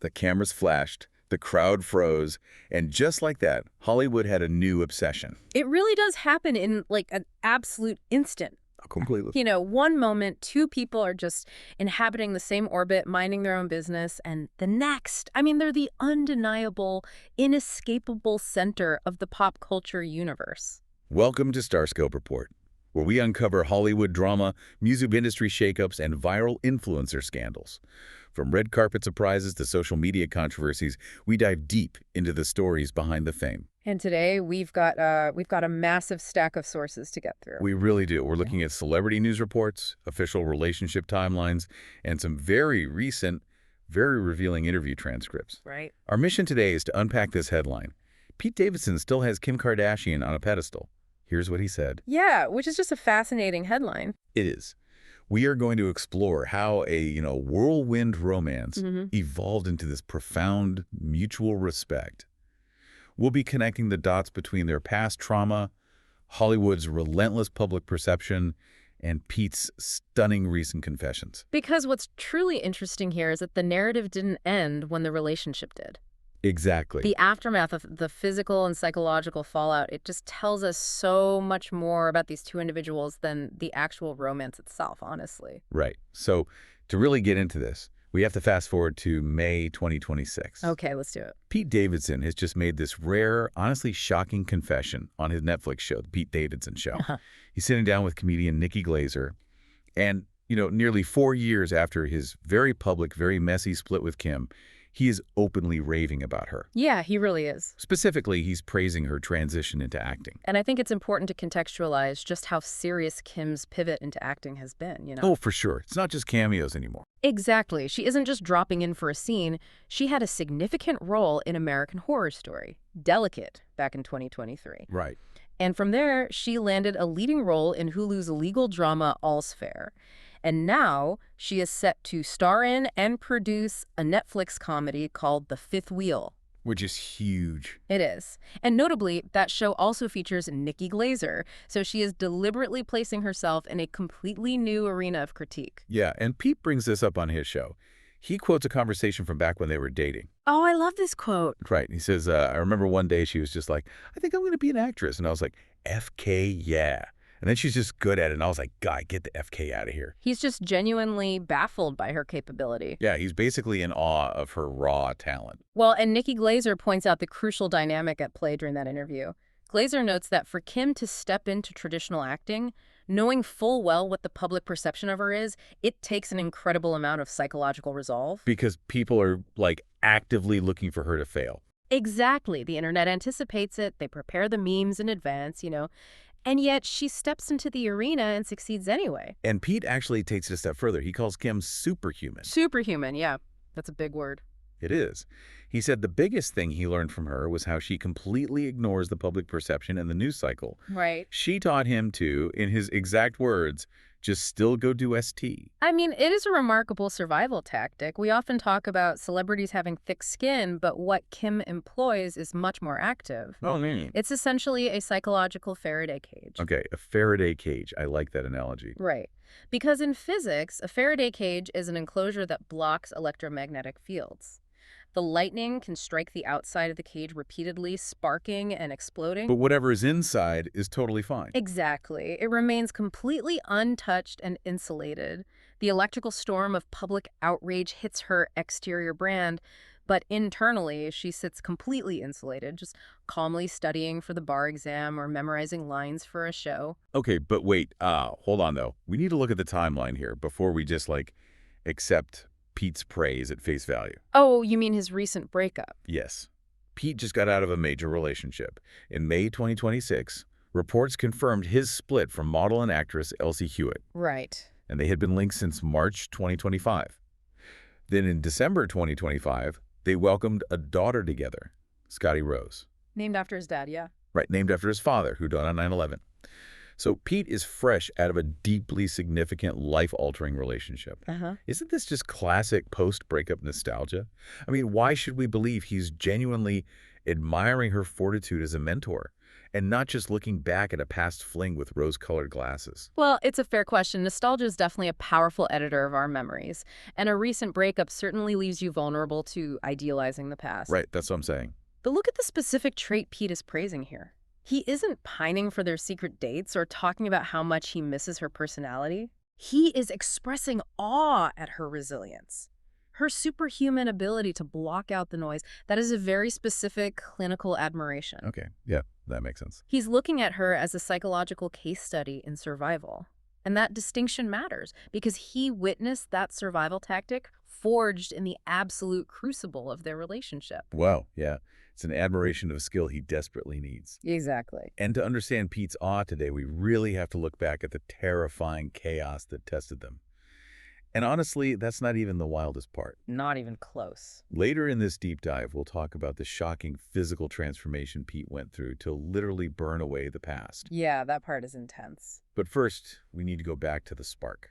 The cameras flashed, the crowd froze, and just like that, Hollywood had a new obsession. It really does happen in like an absolute instant. Completely. You know, one moment, two people are just inhabiting the same orbit, minding their own business, and the next, I mean, they're the undeniable, inescapable center of the pop culture universe. Welcome to Starscope Report, where we uncover Hollywood drama, music industry shakeups, and viral influencer scandals. From red carpet surprises to social media controversies, we dive deep into the stories behind the fame. And today we've got a massive stack of sources to get through. We really do. We're looking at celebrity news reports, official relationship timelines, and some very recent, very revealing interview transcripts. Right. Our mission today is to unpack this headline. Pete Davidson still has Kim Kardashian on a pedestal. Here's what he said. Yeah, which is just a fascinating headline. It is. We are going to explore how a, whirlwind romance evolved into this profound mutual respect. We'll be connecting the dots between their past trauma, Hollywood's relentless public perception, and Pete's stunning recent confessions. Because what's truly interesting here is that the narrative didn't end when the relationship did. Exactly. The aftermath of the physical and psychological fallout, it just tells us so much more about these two individuals than the actual romance itself, honestly. Right. So to really get into this, we have to fast forward to May 2026. Okay, let's do it. Pete Davidson has just made this rare, honestly shocking confession on his Netflix show, The Pete Davidson Show. He's sitting down with comedian Nikki Glaser, and, nearly 4 years after his very public, very messy split with Kim, he is openly raving about her. Yeah, he really is. Specifically, he's praising her transition into acting. And I think it's important to contextualize just how serious Kim's pivot into acting has been, Oh, for sure. It's not just cameos anymore. Exactly. She isn't just dropping in for a scene. She had a significant role in American Horror Story, Delicate, back in 2023. Right. And from there, she landed a leading role in Hulu's legal drama All's Fair. And now she is set to star in and produce a Netflix comedy called The Fifth Wheel. Which is huge. It is. And notably, that show also features Nikki Glaser, so she is deliberately placing herself in a completely new arena of critique. Yeah, and Pete brings this up on his show. He quotes a conversation from back when they were dating. Oh, I love this quote. Right. He says, I remember one day she was just like, I think I'm going to be an actress. And I was like, FK, yeah. And then she's just good at it. And I was like, Guy, get the FK out of here. He's just genuinely baffled by her capability. Yeah, he's basically in awe of her raw talent. Well, and Nikki Glaser points out the crucial dynamic at play during that interview. Glaser notes that for Kim to step into traditional acting, knowing full well what the public perception of her is, it takes an incredible amount of psychological resolve. Because people are, actively looking for her to fail. Exactly. The internet anticipates it. They prepare the memes in advance, And yet she steps into the arena and succeeds anyway. And Pete actually takes it a step further. He calls Kim superhuman. Superhuman, yeah. That's a big word. It is. He said the biggest thing he learned from her was how she completely ignores the public perception and the news cycle. Right. She taught him to, in his exact words, just still go do ST. I mean, it is a remarkable survival tactic. We often talk about celebrities having thick skin, but what Kim employs is much more active. Oh, man. It's essentially a psychological Faraday cage. Okay, a Faraday cage. I like that analogy. Right. Because in physics, a Faraday cage is an enclosure that blocks electromagnetic fields. The lightning can strike the outside of the cage repeatedly, sparking and exploding. But whatever is inside is totally fine. Exactly. It remains completely untouched and insulated. The electrical storm of public outrage hits her exterior brand, but internally she sits completely insulated, just calmly studying for the bar exam or memorizing lines for a show. Okay, but wait, hold on though. We need to look at the timeline here before we just accept Pete's praise at face value. Oh, you mean his recent breakup? Yes. Pete just got out of a major relationship. In May 2026, reports confirmed his split from model and actress Elsie Hewitt. Right. And they had been linked since March 2025. Then in December 2025, they welcomed a daughter together, Scotty Rose. Named after his dad, yeah. Right, named after his father, who died on 9/11. So Pete is fresh out of a deeply significant, life-altering relationship. Isn't this just classic post-breakup nostalgia? I mean, why should we believe he's genuinely admiring her fortitude as a mentor and not just looking back at a past fling with rose-colored glasses? Well, it's a fair question. Nostalgia is definitely a powerful editor of our memories, and a recent breakup certainly leaves you vulnerable to idealizing the past. Right, that's what I'm saying. But look at the specific trait Pete is praising here. He isn't pining for their secret dates or talking about how much he misses her personality. He is expressing awe at her resilience, her superhuman ability to block out the noise. That is a very specific clinical admiration. Okay, yeah, that makes sense. He's looking at her as a psychological case study in survival. And that distinction matters because he witnessed that survival tactic forged in the absolute crucible of their relationship. Wow, yeah. It's an admiration of a skill he desperately needs. Exactly. And to understand Pete's awe today, we really have to look back at the terrifying chaos that tested them. And honestly, that's not even the wildest part. Not even close. Later in this deep dive, we'll talk about the shocking physical transformation Pete went through to literally burn away the past. Yeah, that part is intense. But first, we need to go back to the spark.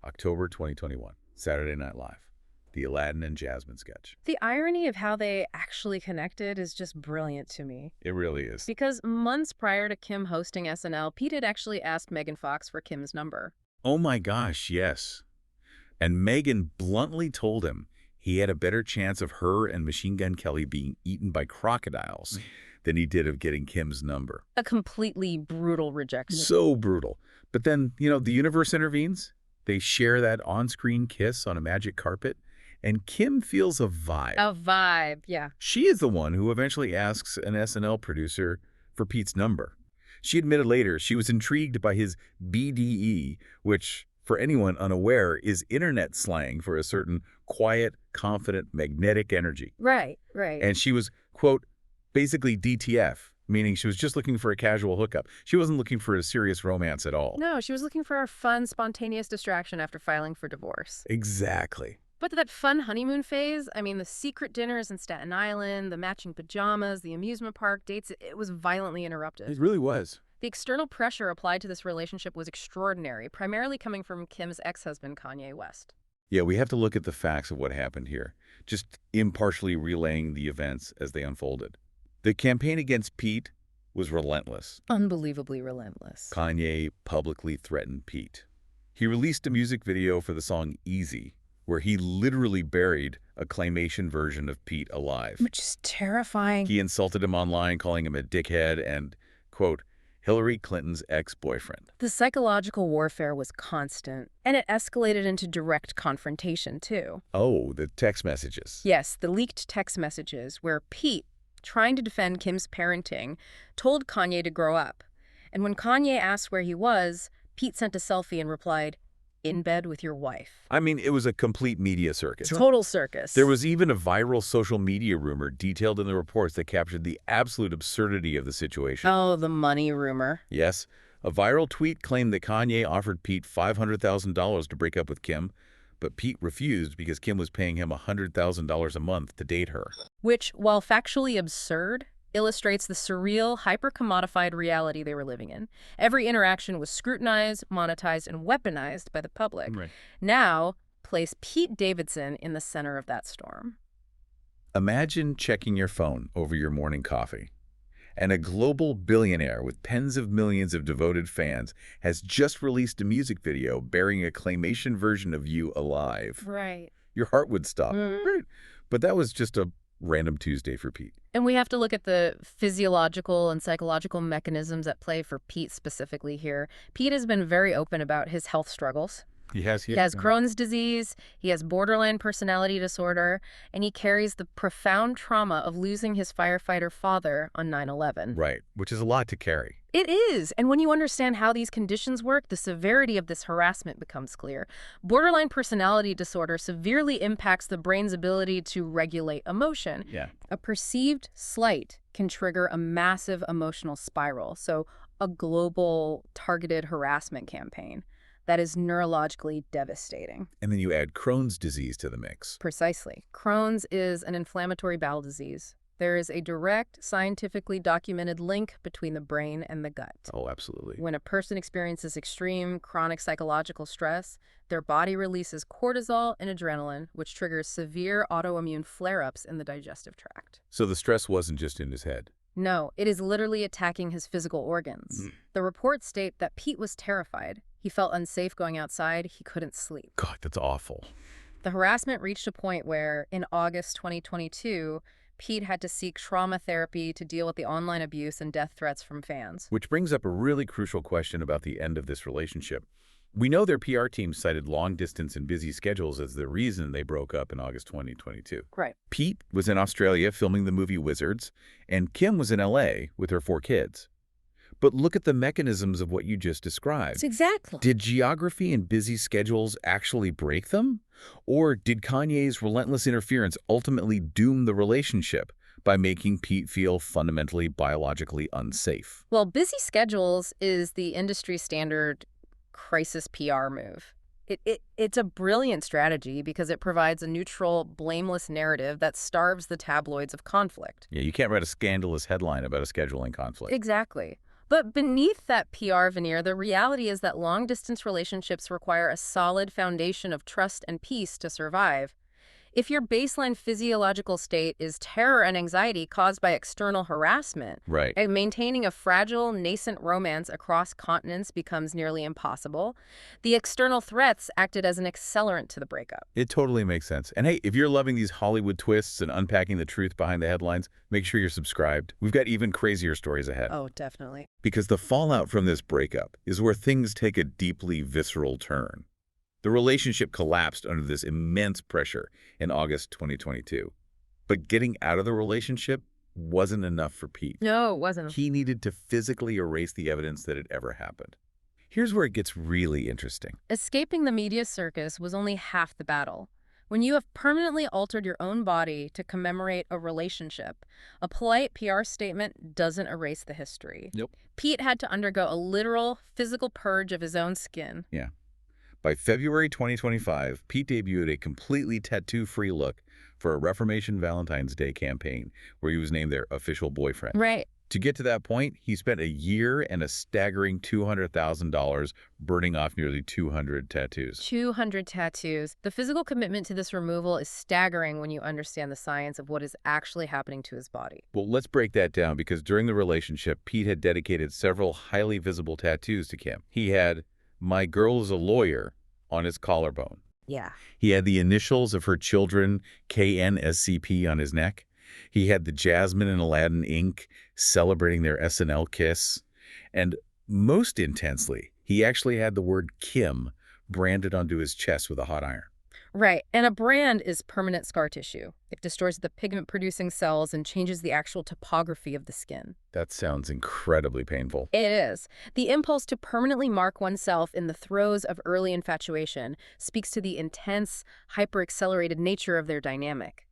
October 2021, Saturday Night Live, the Aladdin and Jasmine sketch. The irony of how they actually connected is just brilliant to me. It really is. Because months prior to Kim hosting SNL, Pete had actually asked Megan Fox for Kim's number. Oh my gosh, yes. And Megan bluntly told him he had a better chance of her and Machine Gun Kelly being eaten by crocodiles than he did of getting Kim's number. A completely brutal rejection. So brutal. But then, the universe intervenes. They share that on-screen kiss on a magic carpet, and Kim feels a vibe. A vibe, yeah. She is the one who eventually asks an SNL producer for Pete's number. She admitted later she was intrigued by his BDE, which, for anyone unaware, is internet slang for a certain quiet, confident, magnetic energy. Right, right. And she was, quote, basically DTF, meaning she was just looking for a casual hookup. She wasn't looking for a serious romance at all. No, she was looking for a fun, spontaneous distraction after filing for divorce. Exactly. But that fun honeymoon phase, I mean, the secret dinners in Staten Island, the matching pajamas, the amusement park dates, it was violently interrupted. It really was. The external pressure applied to this relationship was extraordinary, primarily coming from Kim's ex-husband, Kanye West. Yeah, we have to look at the facts of what happened here, just impartially relaying the events as they unfolded. The campaign against Pete was relentless. Unbelievably relentless. Kanye publicly threatened Pete. He released a music video for the song Easy, where he literally buried a claymation version of Pete alive. Which is terrifying. He insulted him online, calling him a dickhead and, quote, Hillary Clinton's ex-boyfriend. The psychological warfare was constant, and it escalated into direct confrontation, too. Oh, the text messages. Yes, the leaked text messages where Pete, trying to defend Kim's parenting, told Kanye to grow up. And when Kanye asked where he was, Pete sent a selfie and replied, "In bed with your wife." I mean, it was a complete media circus. Total circus. There was even a viral social media rumor detailed in the reports that captured the absolute absurdity of the situation. Oh, the money rumor. Yes, a viral tweet claimed that Kanye offered Pete $500,000 to break up with Kim, but Pete refused because Kim was paying him $100,000 a month to date her. Which, while factually absurd, illustrates the surreal, hyper-commodified reality they were living in. Every interaction was scrutinized, monetized, and weaponized by the public. Right. Now, place Pete Davidson in the center of that storm. Imagine checking your phone over your morning coffee, and a global billionaire with tens of millions of devoted fans has just released a music video bearing a claymation version of you alive. Right. Your heart would stop. Right. But that was just a random Tuesday for Pete. And we have to look at the physiological and psychological mechanisms at play for Pete specifically here. Pete has been very open about his health struggles. He has Crohn's disease, he has borderline personality disorder, and he carries the profound trauma of losing his firefighter father on 9/11. Right, which is a lot to carry. It is. And when you understand how these conditions work, the severity of this harassment becomes clear. Borderline personality disorder severely impacts the brain's ability to regulate emotion. Yeah. A perceived slight can trigger a massive emotional spiral. So a global targeted harassment campaign that is neurologically devastating. And then you add Crohn's disease to the mix. Precisely. Crohn's is an inflammatory bowel disease. There is a direct, scientifically documented link between the brain and the gut. Oh, absolutely. When a person experiences extreme chronic psychological stress, their body releases cortisol and adrenaline, which triggers severe autoimmune flare-ups in the digestive tract. So the stress wasn't just in his head. No, it is literally attacking his physical organs. The reports state that Pete was terrified. He felt unsafe going outside. He couldn't sleep. God, that's awful. The harassment reached a point where, in August 2022, Pete had to seek trauma therapy to deal with the online abuse and death threats from fans. Which brings up a really crucial question about the end of this relationship. We know their PR team cited long distance and busy schedules as the reason they broke up in August 2022. Right. Pete was in Australia filming the movie Wizards, and Kim was in LA with her 4 kids. But look at the mechanisms of what you just described. Exactly. Did geography and busy schedules actually break them? Or did Kanye's relentless interference ultimately doom the relationship by making Pete feel fundamentally biologically unsafe? Well, busy schedules is the industry standard crisis PR move. It's a brilliant strategy because it provides a neutral, blameless narrative that starves the tabloids of conflict. Yeah, you can't write a scandalous headline about a scheduling conflict. Exactly. But beneath that PR veneer, the reality is that long-distance relationships require a solid foundation of trust and peace to survive. If your baseline physiological state is terror and anxiety caused by external harassment, Right. and maintaining a fragile, nascent romance across continents becomes nearly impossible, the external threats acted as an accelerant to the breakup. It totally makes sense. And hey, if you're loving these Hollywood twists and unpacking the truth behind the headlines, make sure you're subscribed. We've got even crazier stories ahead. Oh, definitely. Because the fallout from this breakup is where things take a deeply visceral turn. The relationship collapsed under this immense pressure in August 2022. But getting out of the relationship wasn't enough for Pete. No, it wasn't. He needed to physically erase the evidence that it ever happened. Here's where it gets really interesting. Escaping the media circus was only half the battle. When you have permanently altered your own body to commemorate a relationship, a polite PR statement doesn't erase the history. Nope. Pete had to undergo a literal physical purge of his own skin. Yeah. By February 2025, Pete debuted a completely tattoo-free look for a Reformation Valentine's Day campaign where he was named their official boyfriend. Right. To get to that point, he spent a year and a staggering $200,000 burning off nearly 200 tattoos. 200 tattoos. The physical commitment to this removal is staggering when you understand the science of what is actually happening to his body. Well, let's break that down because during the relationship, Pete had dedicated several highly visible tattoos to Kim. He had "My girl is a lawyer" on his collarbone. Yeah. He had the initials of her children, KNSCP, on his neck. He had the Jasmine and Aladdin ink celebrating their SNL kiss. And most intensely, he actually had the word Kim branded onto his chest with a hot iron. Right. And a brand is permanent scar tissue. It destroys the pigment-producing cells and changes the actual topography of the skin. That sounds incredibly painful. It is. The impulse to permanently mark oneself in the throes of early infatuation speaks to the intense, hyper-accelerated nature of their dynamic.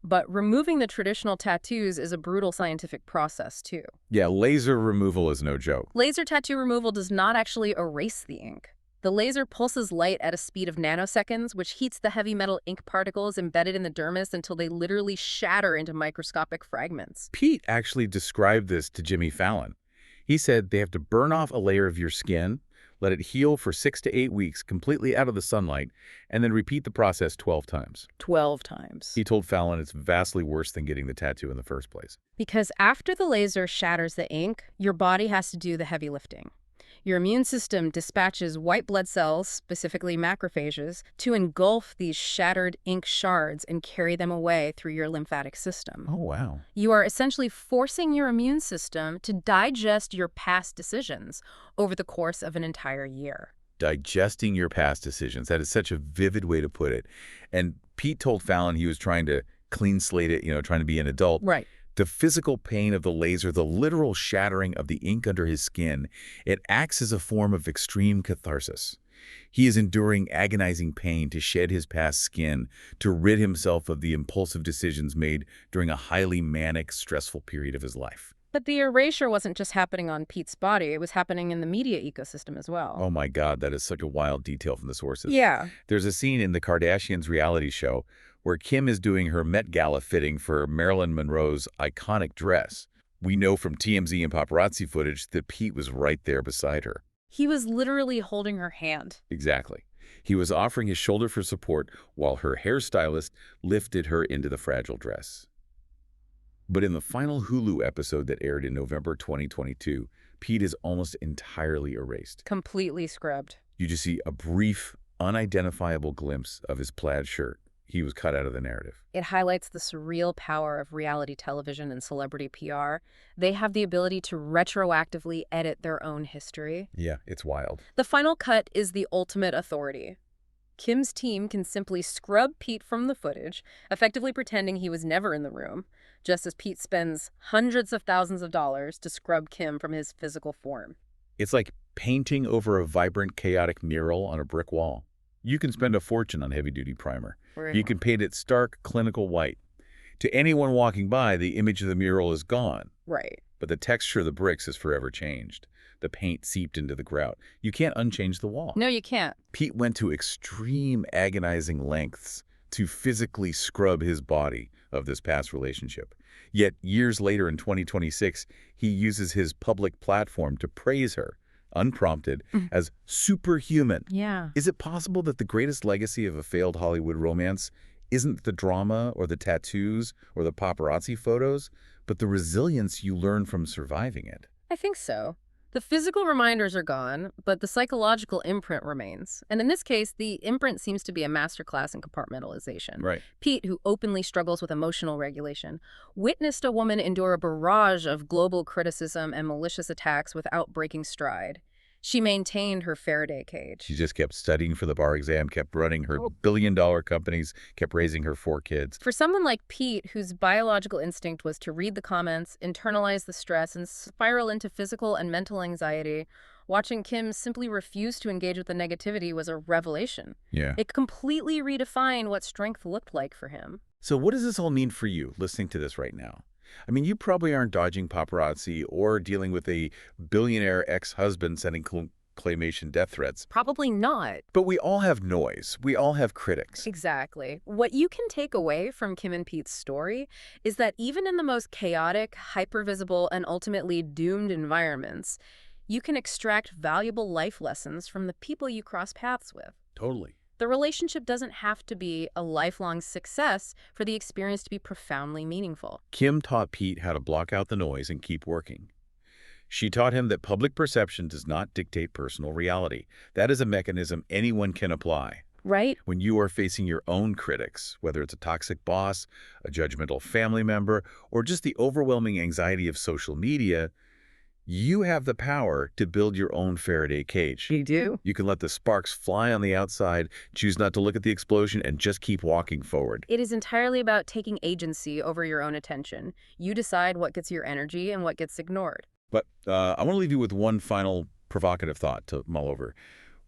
But removing the traditional tattoos is a brutal scientific process, too. Yeah, laser removal is no joke. Laser tattoo removal does not actually erase the ink. The laser pulses light at a speed of nanoseconds, which heats the heavy metal ink particles embedded in the dermis until they literally shatter into microscopic fragments. Pete actually described this to Jimmy Fallon. He said they have to burn off a layer of your skin, let it heal for 6 to 8 weeks completely out of the sunlight, and then repeat the process 12 times. 12 times. He told Fallon it's vastly worse than getting the tattoo in the first place. Because after the laser shatters the ink, your body has to do the heavy lifting. Your immune system dispatches white blood cells, specifically macrophages, to engulf these shattered ink shards and carry them away through your lymphatic system. Oh, wow. You are essentially forcing your immune system to digest your past decisions over the course of an entire year. Digesting your past decisions. That is such a vivid way to put it. And Pete told Fallon he was trying to clean slate it, trying to be an adult. Right. The physical pain of the laser, the literal shattering of the ink under his skin, it acts as a form of extreme catharsis. He is enduring agonizing pain to shed his past skin, to rid himself of the impulsive decisions made during a highly manic, stressful period of his life. But the erasure wasn't just happening on Pete's body, it was happening in the media ecosystem as well. Oh my God, that is such a wild detail from the sources. Yeah. There's a scene in the Kardashians reality show where Kim is doing her Met Gala fitting for Marilyn Monroe's iconic dress. We know from TMZ and paparazzi footage that Pete was right there beside her. He was literally holding her hand. Exactly. He was offering his shoulder for support while her hairstylist lifted her into the fragile dress. But in the final Hulu episode that aired in November 2022, Pete is almost entirely erased. Completely scrubbed. You just see a brief, unidentifiable glimpse of his plaid shirt. He was cut out of the narrative. It highlights the surreal power of reality television and celebrity PR. They have the ability to retroactively edit their own history. Yeah, it's wild. The final cut is the ultimate authority. Kim's team can simply scrub Pete from the footage, effectively pretending he was never in the room, just as Pete spends hundreds of thousands of dollars to scrub Kim from his physical form. It's like painting over a vibrant, chaotic mural on a brick wall. You can spend a fortune on heavy-duty primer. Right. You can paint it stark, clinical white. To anyone walking by, the image of the mural is gone. Right. But the texture of the bricks is forever changed. The paint seeped into the grout. You can't unchange the wall. No, you can't. Pete went to extreme, agonizing lengths to physically scrub his body of this past relationship. Yet, years later in 2026, he uses his public platform to praise her, unprompted, as superhuman. Yeah. Is it possible that the greatest legacy of a failed Hollywood romance isn't the drama or the tattoos or the paparazzi photos, but the resilience you learn from surviving it? I think so. The physical reminders are gone, but the psychological imprint remains. And in this case, the imprint seems to be a masterclass in compartmentalization. Right. Pete, who openly struggles with emotional regulation, witnessed a woman endure a barrage of global criticism and malicious attacks without breaking stride. She maintained her Faraday cage. She just kept studying for the bar exam, kept running her billion-dollar companies, kept raising her 4 kids. For someone like Pete, whose biological instinct was to read the comments, internalize the stress, and spiral into physical and mental anxiety, watching Kim simply refuse to engage with the negativity was a revelation. Yeah. It completely redefined what strength looked like for him. So what does this all mean for you, listening to this right now? I mean, you probably aren't dodging paparazzi or dealing with a billionaire ex-husband sending claymation death threats. Probably not. But we all have noise. We all have critics. Exactly. What you can take away from Kim and Pete's story is that even in the most chaotic, hypervisible, and ultimately doomed environments, you can extract valuable life lessons from the people you cross paths with. Totally. The relationship doesn't have to be a lifelong success for the experience to be profoundly meaningful. Kim taught Pete how to block out the noise and keep working. She taught him that public perception does not dictate personal reality. That is a mechanism anyone can apply. Right? When you are facing your own critics, whether it's a toxic boss, a judgmental family member, or just the overwhelming anxiety of social media, you have the power to build your own Faraday cage. You do. You can let the sparks fly on the outside, choose not to look at the explosion, and just keep walking forward. It is entirely about taking agency over your own attention. You decide what gets your energy and what gets ignored. But I want to leave you with one final provocative thought to mull over.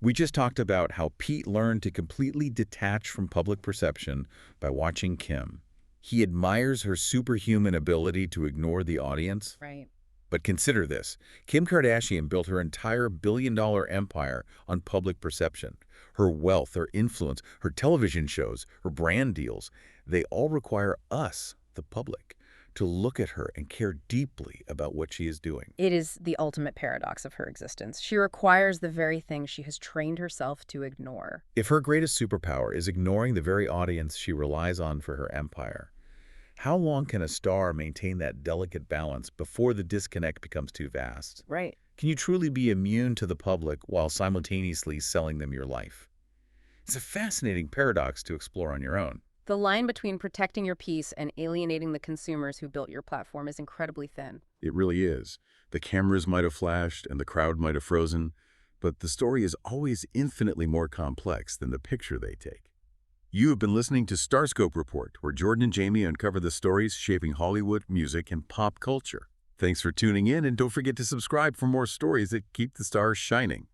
We just talked about how Pete learned to completely detach from public perception by watching Kim. He admires her superhuman ability to ignore the audience. Right. But consider this. Kim Kardashian built her entire billion-dollar empire on public perception. Her wealth, her influence, her television shows, her brand deals, they all require us, the public, to look at her and care deeply about what she is doing. It is the ultimate paradox of her existence. She requires the very thing she has trained herself to ignore. If her greatest superpower is ignoring the very audience she relies on for her empire, how long can a star maintain that delicate balance before the disconnect becomes too vast? Right. Can you truly be immune to the public while simultaneously selling them your life? It's a fascinating paradox to explore on your own. The line between protecting your peace and alienating the consumers who built your platform is incredibly thin. It really is. The cameras might have flashed and the crowd might have frozen, but the story is always infinitely more complex than the picture they take. You have been listening to Starscope Report, where Jordan and Jamie uncover the stories shaping Hollywood, music, and pop culture. Thanks for tuning in, and don't forget to subscribe for more stories that keep the stars shining.